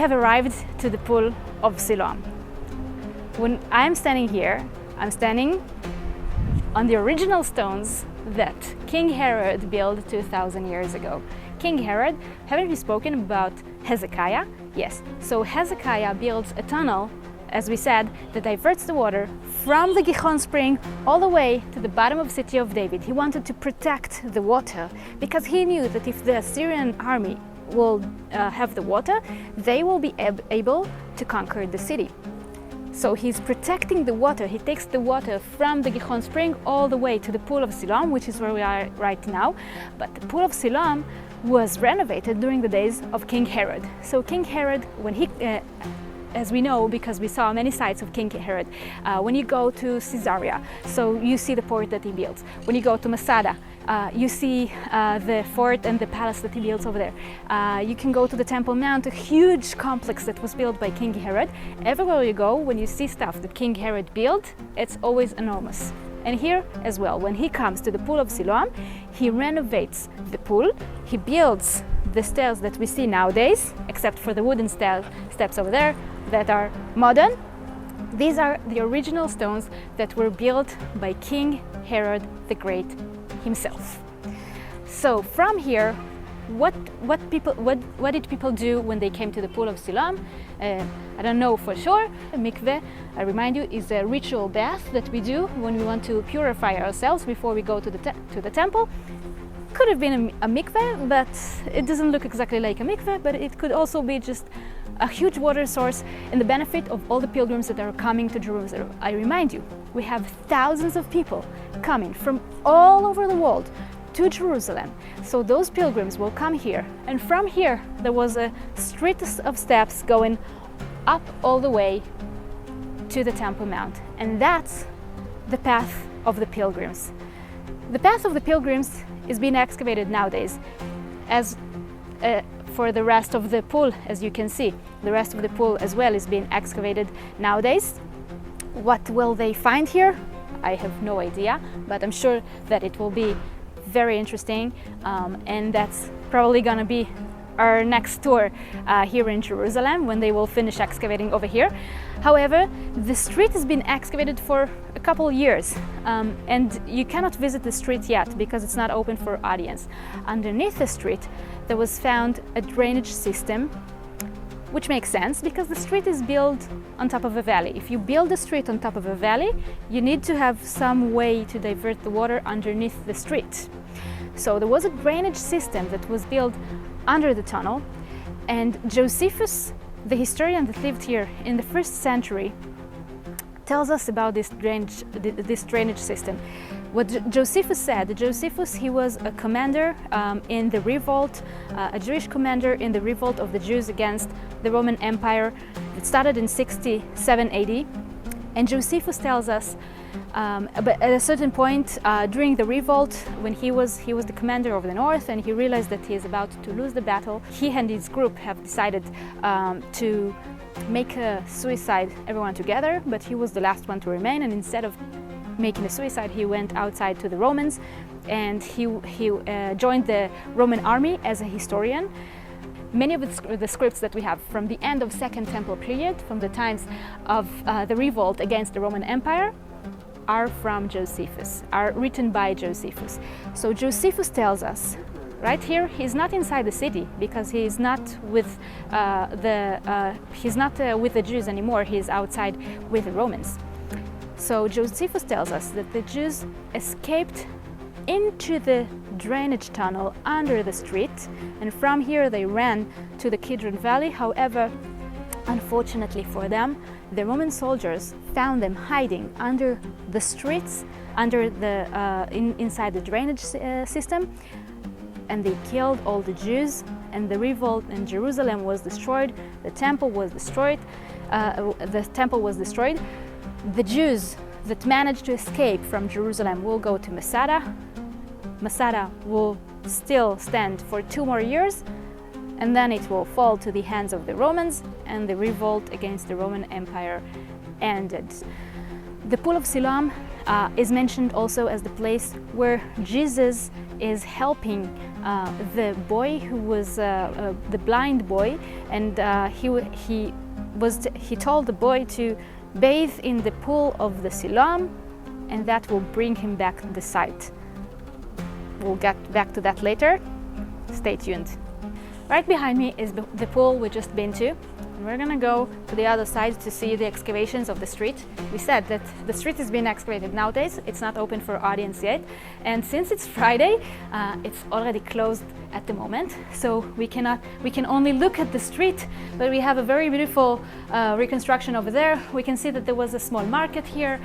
have arrived to the Pool of Siloam. When I'm standing here, I'm standing on the original stones that King Herod built 2,000 years ago. King Herod, haven't we spoken about Hezekiah? Yes, so Hezekiah builds a tunnel, as we said, that diverts the water from the Gihon spring all the way to the bottom of the city of David. He wanted to protect the water because he knew that if the Assyrian army will have the water, they will be able to conquer the city. So he's protecting the water. He takes the water from the Gihon spring all the way to the Pool of Siloam, which is where we are right now. But the Pool of Siloam was renovated during the days of King Herod. So King Herod, when he as we know, because we saw many sites of King Herod, when you go to Caesarea, so you see the port that he built. When you go to Masada, you see the fort and the palace that he built over there. You can go to the Temple Mount, a huge complex that was built by King Herod. Everywhere you go, when you see stuff that King Herod built, it's always enormous. And here as well, when he comes to the Pool of Siloam, he renovates the pool. He builds the stairs that we see nowadays, except for the wooden steps over there that are modern. These are the original stones that were built by King Herod the Great himself. So from here, what did people do when they came to the Pool of Siloam? I don't know for sure. A mikveh, I remind you, is a ritual bath that we do when we want to purify ourselves before we go to the temple. Could have been a mikveh, but it doesn't look exactly like a mikveh, but it could also be just a huge water source in the benefit of all the pilgrims that are coming to Jerusalem. I remind you, we have thousands of people coming from all over the world to Jerusalem. So those pilgrims will come here, and from here there was a street of steps going up all the way to the Temple Mount, and that's the path of the pilgrims. The path of the pilgrims is being excavated nowadays, as for the rest of the pool, as you can see. The rest of the pool as well is being excavated nowadays. What will they find here? I have no idea, but I'm sure that it will be very interesting, and that's probably gonna be our next tour here in Jerusalem when they will finish excavating over here. However, the street has been excavated for a couple years, and you cannot visit the street yet because it's not open for audience. Underneath the street there was found a drainage system, which makes sense because the street is built on top of a valley. If you build a street on top of a valley, you need to have some way to divert the water underneath the street. So there was a drainage system that was built under the tunnel, and Josephus, the historian that lived here in the 1st century, tells us about this drainage system. What Josephus said, he was a commander in the revolt, a Jewish commander in the revolt of the Jews against the Roman Empire that started in 67 AD. And Josephus tells us, but at a certain point during the revolt, when he was the commander of the north and he realized that he is about to lose the battle, he and his group have decided to make a suicide, everyone together, but he was the last one to remain, and instead of making a suicide, he went outside to the Romans, and he joined the Roman army as a historian. Many of the scripts that we have from the end of Second Temple period, from the times of the revolt against the Roman Empire, are from Josephus, are written by Josephus. So Josephus tells us, right here, he's not inside the city because he's not with with the Jews anymore. He's outside with the Romans. So Josephus tells us that the Jews escaped into the drainage tunnel under the street, and from here they ran to the Kidron Valley. However, unfortunately for them, the Roman soldiers found them hiding under the streets, under the inside the drainage system, and they killed all the Jews. And the revolt in Jerusalem was destroyed. The temple was destroyed. The Jews that managed to escape from Jerusalem will go to Masada. Masada will still stand for 2 more years, and then it will fall to the hands of the Romans, and the revolt against the Roman Empire ended. The Pool of Siloam is mentioned also as the place where Jesus is helping the boy who was the blind boy, and he told the boy to bathe in the pool of the Siloam, and that will bring him back to the sight. We'll get back to that later. Stay tuned. Right behind me is the pool we just been to. And we're gonna go to the other side to see the excavations of the street. We said that the street is being excavated nowadays. It's not open for audience yet. And since it's Friday, it's already closed at the moment. So we can only look at the street, but we have a very beautiful reconstruction over there. We can see that there was a small market here.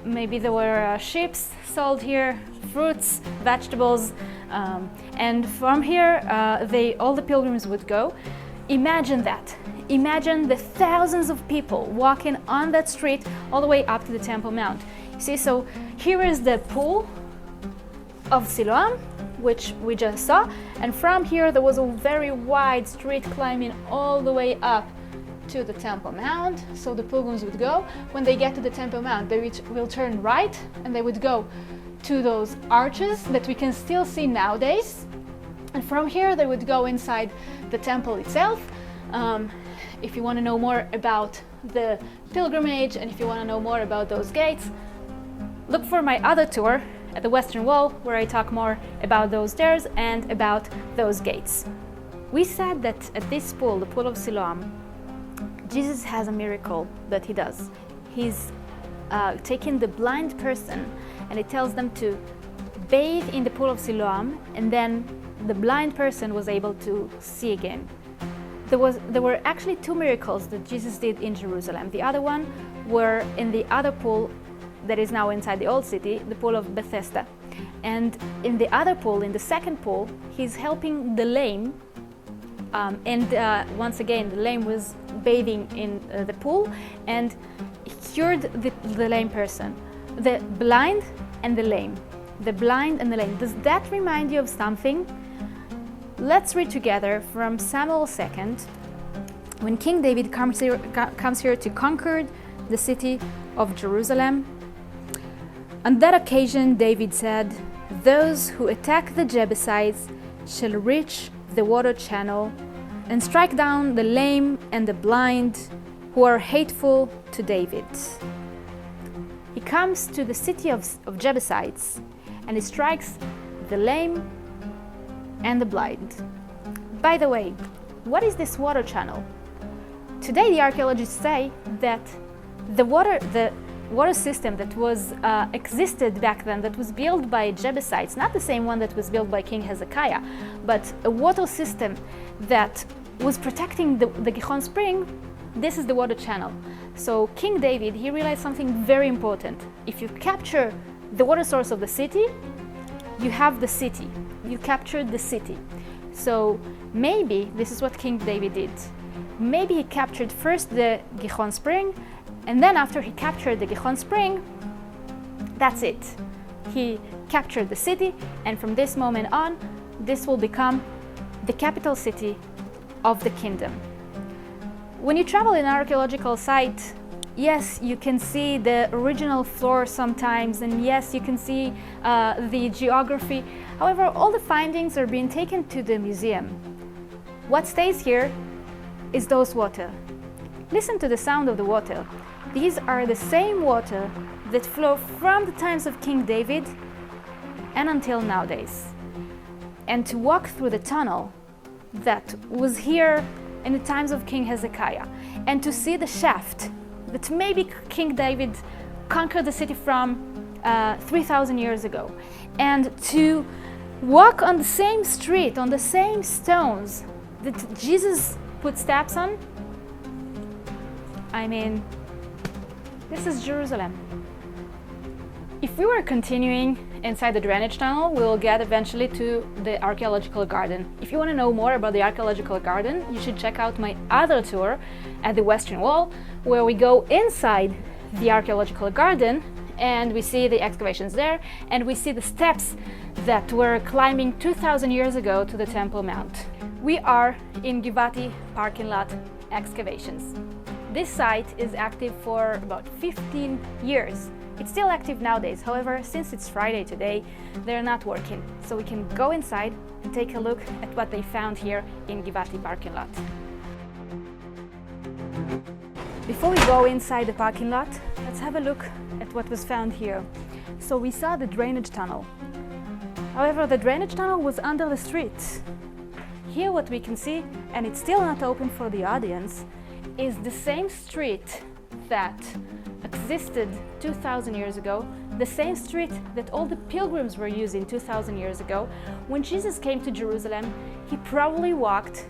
Maybe there were ships sold here, fruits, vegetables. And from here, all the pilgrims would go. Imagine that. Imagine the thousands of people walking on that street all the way up to the Temple Mount. You see, so here is the Pool of Siloam, which we just saw, and from here there was a very wide street climbing all the way up to the Temple Mount. So the pilgrims would go. When they get to the Temple Mount, they will turn right, and they would go to those arches that we can still see nowadays. And from here they would go inside the temple itself. If you want to know more about the pilgrimage, and if you want to know more about those gates, look for my other tour at the Western Wall, where I talk more about those stairs and about those gates. We said that at this pool, the Pool of Siloam, Jesus has a miracle that he does. He's taking the blind person, and he tells them to bathe in the Pool of Siloam, and then the blind person was able to see again. There were actually two miracles that Jesus did in Jerusalem. The other one were in the other pool that is now inside the old city, the Pool of Bethesda. And in the other pool, in the second pool, he's helping the lame. Once again, the lame was bathing in the pool, and he cured the lame person. The blind and the lame. The blind and the lame. Does that remind you of something? Let's read together from Samuel 2, when King David comes here to conquer the city of Jerusalem. On that occasion, David said, "Those who attack the Jebusites shall reach the water channel and strike down the lame and the blind who are hateful to David." He comes to the city of Jebusites, and he strikes the lame and the blind. By the way, what is this water channel? Today the archaeologists say that the water system that was existed back then, that was built by Jebusites, not the same one that was built by King Hezekiah, but a water system that was protecting the Gihon spring. This is the water channel. So King David, he realized something very important. If you capture the water source of the city, you have the city. You captured the city. So maybe this is what King David did. Maybe he captured first the Gihon spring, and then after he captured the Gihon spring, that's it. He captured the city, and from this moment on, this will become the capital city of the kingdom. When you travel in an archaeological site, yes, you can see the original floor sometimes, and yes, you can see the geography. However, all the findings are being taken to the museum. What stays here is those water. Listen to the sound of the water. These are the same water that flow from the times of King David and until nowadays. And to walk through the tunnel that was here in the times of King Hezekiah, and to see the shaft that maybe King David conquered the city from 3,000 years ago, and to walk on the same street, on the same stones that Jesus put steps on. I mean, this is Jerusalem. If we were continuing inside the drainage tunnel, we will get eventually to the archaeological garden. If you want to know more about the archaeological garden, you should check out my other tour at the Western Wall, where we go inside the archaeological garden and we see the excavations there, and we see the steps that were climbing 2,000 years ago to the Temple Mount. We are in Givati parking lot excavations. This site is active for about 15 years. It's still active nowadays. However, since it's Friday today, they're not working. So we can go inside and take a look at what they found here in Givati parking lot. Before we go inside the parking lot, let's have a look at what was found here. So we saw the drainage tunnel. However, the drainage tunnel was under the street. Here what we can see, and it's still not open for the audience, is the same street that existed 2,000 years ago, the same street that all the pilgrims were using 2,000 years ago. When Jesus came to Jerusalem, he probably walked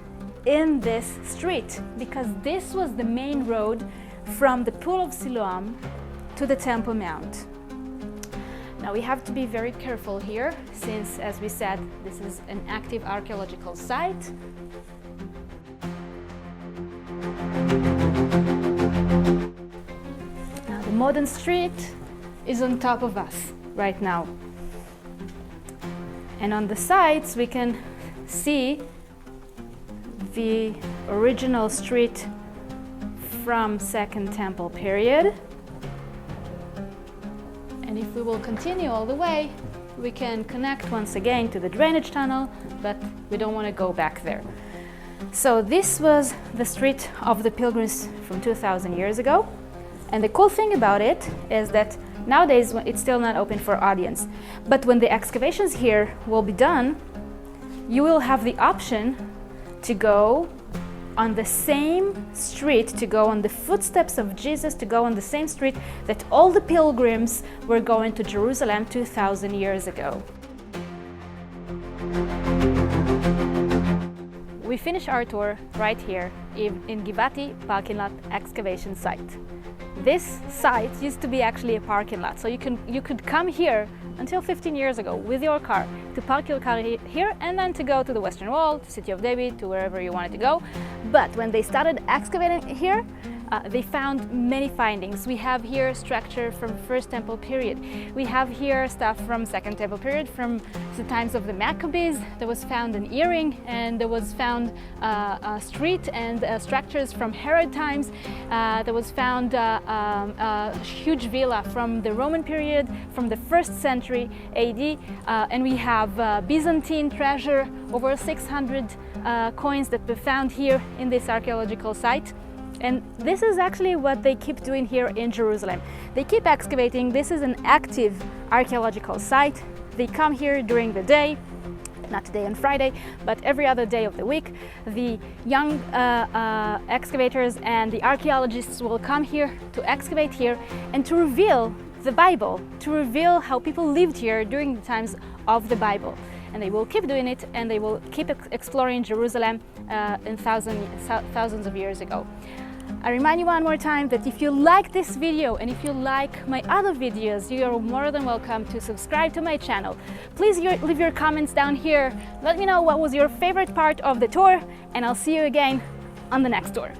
in this street because this was the main road from the Pool of Siloam to the Temple Mount. Now we have to be very careful here since, as we said, this is an active archaeological site. Now the modern street is on top of us right now. And on the sides we can see the original street from Second Temple period. And if we will continue all the way, we can connect once again to the drainage tunnel, but we don't want to go back there. So this was the street of the pilgrims from 2,000 years ago. And the cool thing about it is that nowadays it's still not open for audience. But when the excavations here will be done, you will have the option to go on the same street, to go on the footsteps of Jesus, to go on the same street that all the pilgrims were going to Jerusalem 2,000 years ago. We finish our tour right here in Givati parking lot excavation site. This site used to be actually a parking lot, so you could come here until 15 years ago with your car, to park your car here and then to go to the Western Wall, to City of David, to wherever you wanted to go. But when they started excavating here, they found many findings. We have here structure from First Temple period. We have here stuff from Second Temple period, from the times of the Maccabees. There was found an earring, and there was found a street and structures from Herod times. There was found a huge villa from the Roman period, from the 1st century AD. And we have Byzantine treasure, over 600 coins that were found here in this archaeological site. And this is actually what they keep doing here in Jerusalem. They keep excavating. This is an active archaeological site. They come here during the day, not today on Friday, but every other day of the week. The young excavators and the archaeologists will come here to excavate here and to reveal the Bible, to reveal how people lived here during the times of the Bible. And they will keep doing it, and they will keep exploring Jerusalem in thousands of years ago. I remind you one more time that if you like this video and if you like my other videos, you are more than welcome to subscribe to my channel. Please leave your comments down here. Let me know what was your favorite part of the tour, and I'll see you again on the next tour.